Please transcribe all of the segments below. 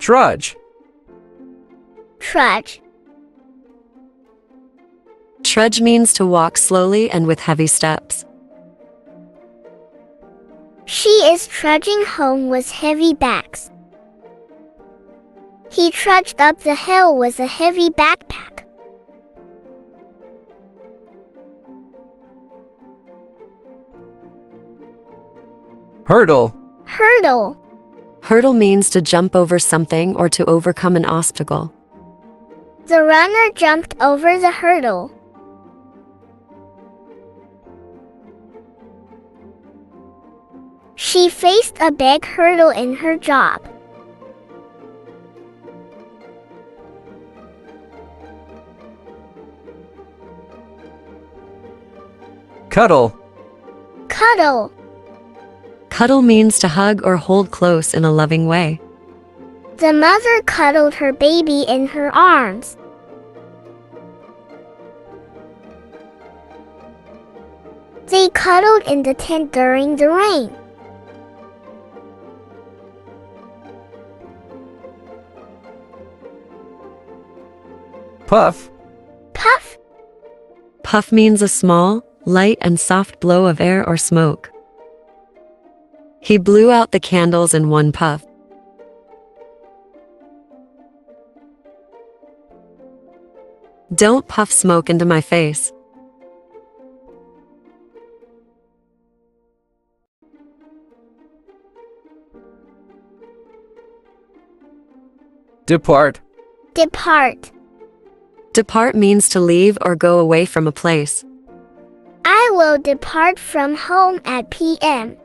Trudge. Trudge. Trudge means to walk slowly and with heavy steps. She is trudging home with heavy bags. He trudged up the hill with a heavy backpack. Hurdle. Hurdle. Hurdle means to jump over something or to overcome an obstacle. The runner jumped over the hurdle. She faced a big hurdle in her job. Cuddle. Cuddle. Cuddle means to hug or hold close in a loving way. The mother cuddled her baby in her arms. They cuddled in the tent during the rain. Puff. Puff. Puff means a small, light and soft blow of air or smoke. He blew out the candles in one puff. Don't puff smoke into my face. Depart. Depart. Depart means to leave or go away from a place. I will depart from home at p.m.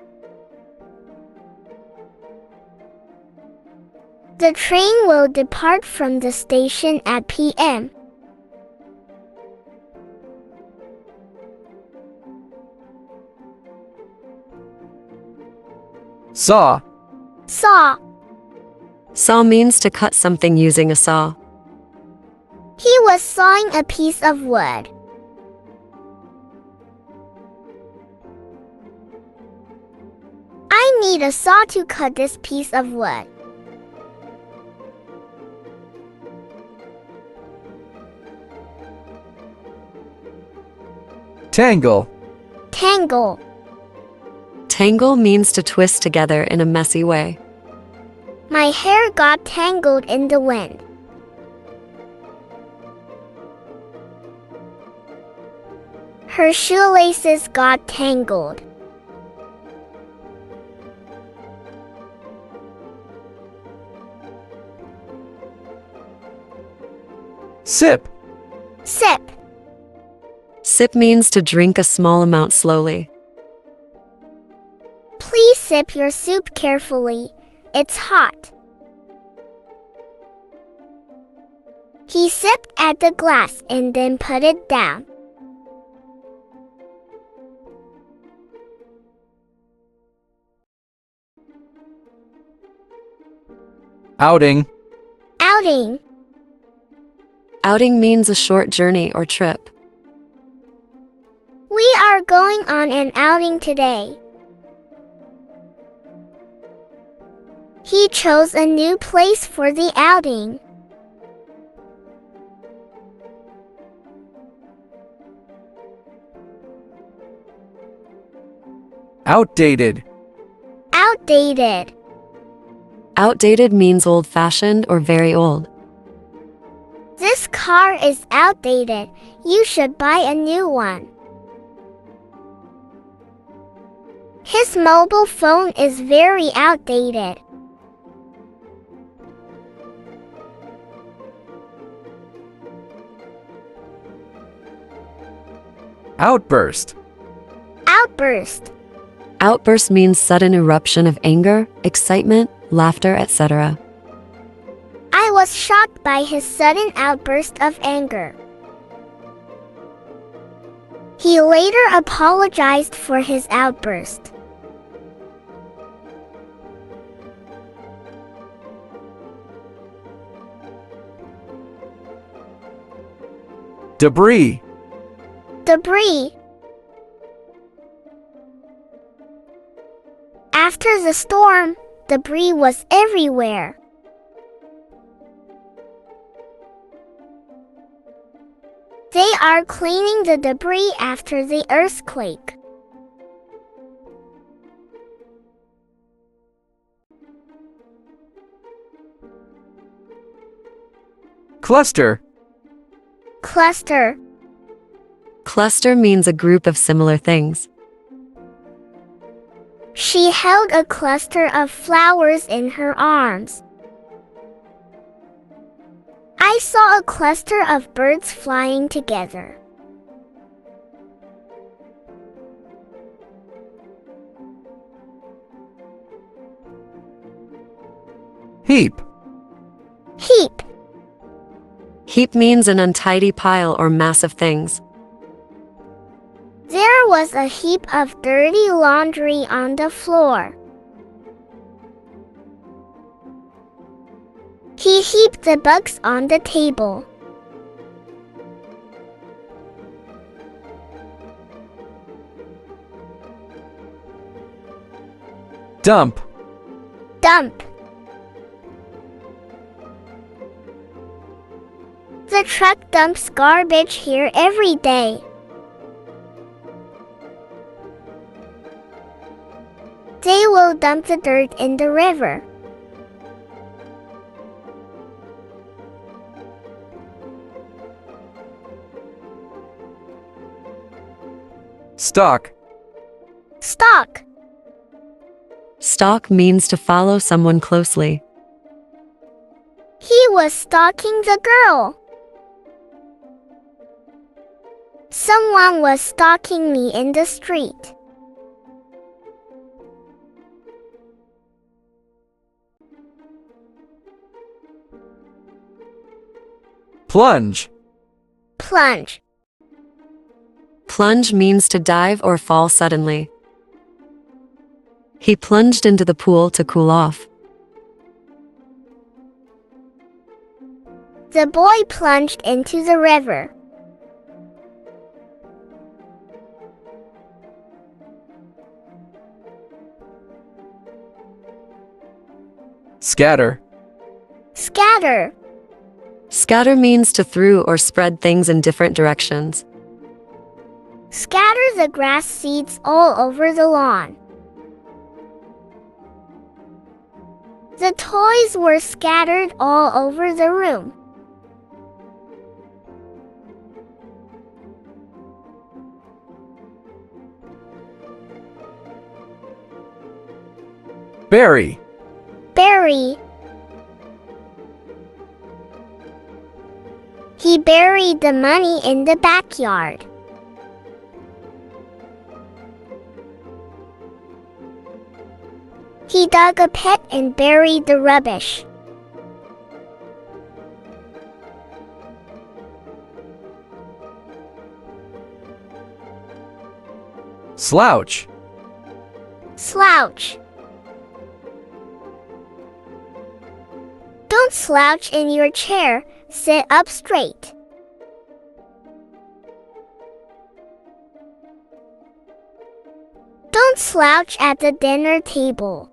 The train will depart from the station at p.m. Saw. Saw. Saw means to cut something using a saw. He was sawing a piece of wood. I need a saw to cut this piece of wood. Tangle. Tangle. Tangle means to twist together in a messy way. My hair got tangled in the wind. Her shoelaces got tangled. Sip. Sip. Sip means to drink a small amount slowly. Please sip your soup carefully. It's hot. He sipped at the glass and then put it down. Outing. Outing. Outing means a short journey or trip. We are going on an outing today. He chose a new place for the outing. Outdated. Outdated. Outdated means old-fashioned or very old. This car is outdated. You should buy a new one. His mobile phone is very outdated. Outburst. Outburst. Outburst means sudden eruption of anger, excitement, laughter, etc. I was shocked by his sudden outburst of anger. He later apologized for his outburst. Debris. Debris. After the storm, debris was everywhere. are cleaning the debris after the earthquake. Cluster. Cluster. Cluster means a group of similar things. She held a cluster of flowers in her arms. I saw a cluster of birds flying together. Heap. Heap. Heap means an untidy pile or mass of things. There was a heap of dirty laundry on the floor. He heaped the books on the table. Dump. Dump. The truck dumps garbage here every day. They will dump the dirt in the river. Stalk. Stalk. Stalk means to follow someone closely. He was stalking the girl. Someone was stalking me in the street. Plunge. Plunge. Plunge means to dive or fall suddenly. He plunged into the pool to cool off. The boy plunged into the river. Scatter. Scatter. Scatter means to throw or spread things in different directions. Scatter the grass seeds all over the lawn. The toys were scattered all over the room. Bury. Bury. He buried the money in the backyard. He dug a pit and buried the rubbish. Slouch. Slouch. Don't slouch in your chair, sit up straight. Don't slouch at the dinner table.